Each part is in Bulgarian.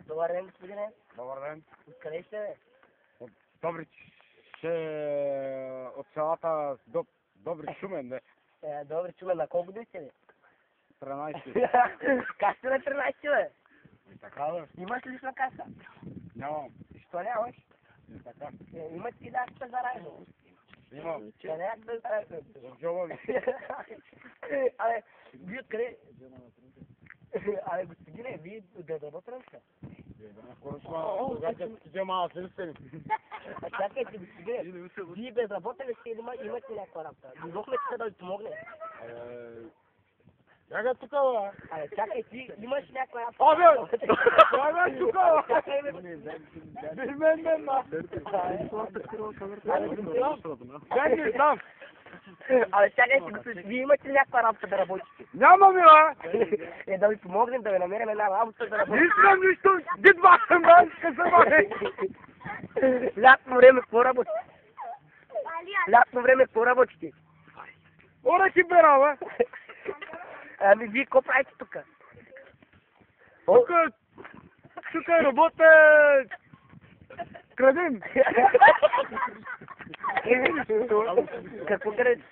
Dobar dan, gospodine. Dobar dan. Къде сте? Добрич от селата Добрич Шумен, бе. Добре, чуме, на колко години сте ви? 13. Как сте на 13, бе? И така, бе. Имаш ли лична каса? Нямам. Що нямаш? И така. Имате ли някаква заражда? Имам. Къде някаква заражда? В джоба ми. Абе, вие къде? Абе, господине, вие да работите ли сте? Чакайте, господине, вие безработни ли сте или имате някаква работа? Дойдохме тук да ви помогне. Чакай тук, бе. Абе, чакай, ти имаш някаква работа? Абе! Чакай тук, бе! Чакай, бе! Мен, Дай ми там! Абе, чакайте, господине, вие имате ли някаква работа да работите? Нямам, бе! Да ви помогнем, да ви намерим една работа да работите. Не искам нищо! Дидва съм, бе! Ще се бъде! Лятно време какво работите? Лятно време какво работите? Орехи бера, бе! Ами вие какво правите тук? Тук работа... Крадем! Какво крадете?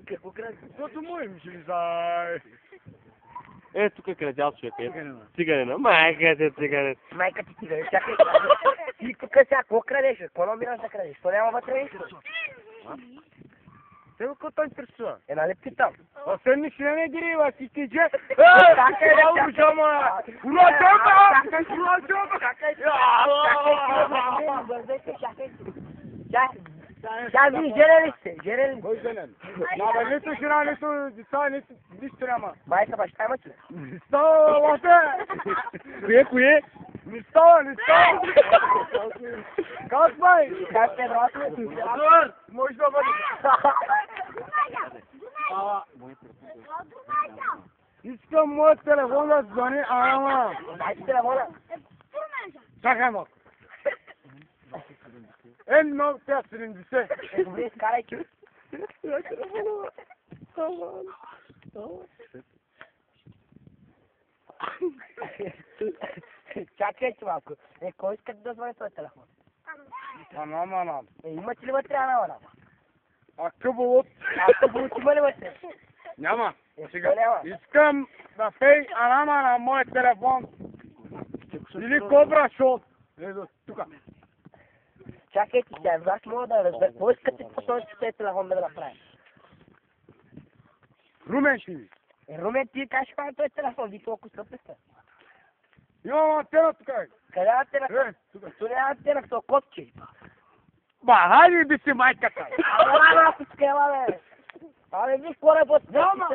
Какво крадете? Защото мой ми ще ви за... Тук крадял човек. Циганина. Майка ти циганин. Майка ти циганин, чакай. Ти тук сега какво крадеш? Какво намираш да крадеш? Що няма вътре нищо? Те го какво интересува? Нали питам? Осъдни ще не дири, ба, си ти че... Чакай, Ало, жама! Ура, жама! Сега вие женени сте? Женени? Кой женен? Абе, нито жена, нито деца, нищо няма. Майка, баща имате ли? Не става, лате! Кое? Не става! Как, бай? Как сте, брат? Може да бъде. Искам моят телефон да звъни, ама... Дайте телефона. Чакай малко. Много тя 70. Добре, изкарайте. Чакайте малко. Кой искате да звъни този телефон? Анам. Имате ли вътре анам? А къболот? Къболот има ли вътре? Няма. Сега няма. Искам да пей анама на моят телефон. Или кобра шот. Ето, тука. Чакайте сега, аз мога да разбера. Какво искате по този телефон да направим? Румен ще ви. Румен, ти как ще прави този телефон? Ви толкова скъпи сте. Имам антена тука. Къде е антена? Тука. То не е антена, то копче. Ба, хайде би си майката. Ала, ако тук ела, бе. Абе, виж какво работи. Няма.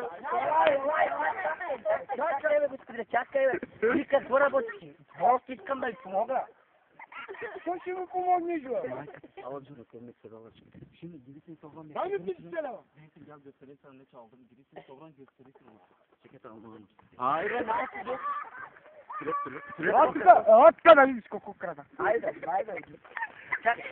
Чакай, бе, господи, чакай, бе. Ти какво работиш? Просто искам да ви помогна. Какво ще ми помогнеш, бе? Ала жена, кой ме се даваш? Şimdi girisini sokran. Дай ми пити телефон. Neyse gel göstereyim sana ne çaldım. Girisini sokran göstereyim sana. Çeket almalıyım. Hayır ben ne yapacağım? От тука да видиш колко крада. Айде. Чакай.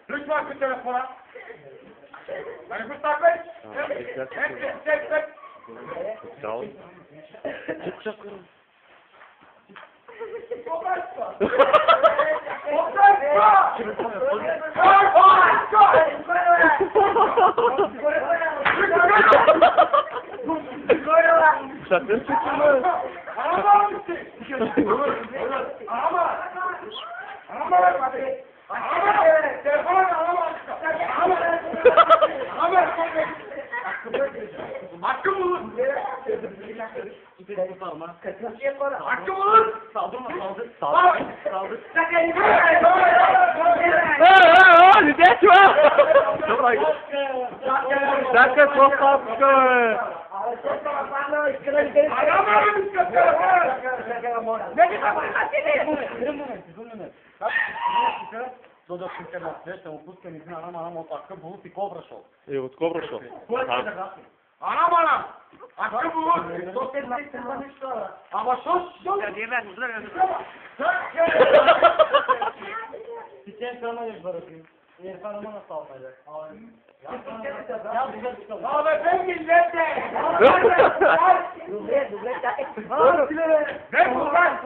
Ключ малко телефона. Да не го стакай? Чао. Şakır çıktı mı? Hakkım olur. Hakkım olur. Saldırma. Saldır. Hadi geçme. Dakika çok kaptı. Todo finché la stessa, un puzzo mi anam, o takı bulup bir kobra şol. Evet, kobra şov. Anam anam. Hakkı bu. Ama sos. Ya diyemez, bu da Siken sana ne bırakayım? İrfan'ıma nasıl almayacak? Ya bize çıkalım. Abi ben millete. Duble Ben bu lan.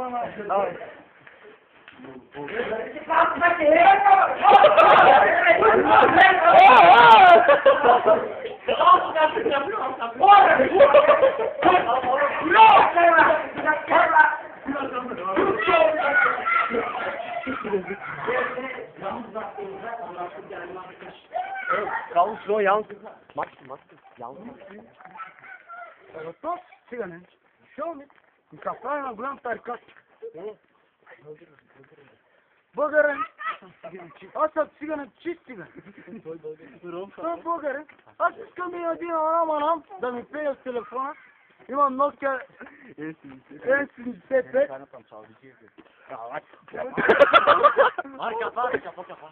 Kalın şu yan. Maxi. Yan. To cigane. Show me. Kafana bulan perkat. Bogaren. Asap cigane çift cigane. To bogaren. Asap kamera diye anam. Da mi peyaz telefona. İmam Nokia. Ensin sepet. Arka kafa.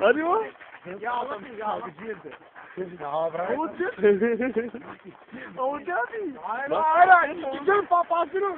Hadi o. Ya Allah'ım ya. Avucu. Avucu abi. Hayır. Güzel papazını.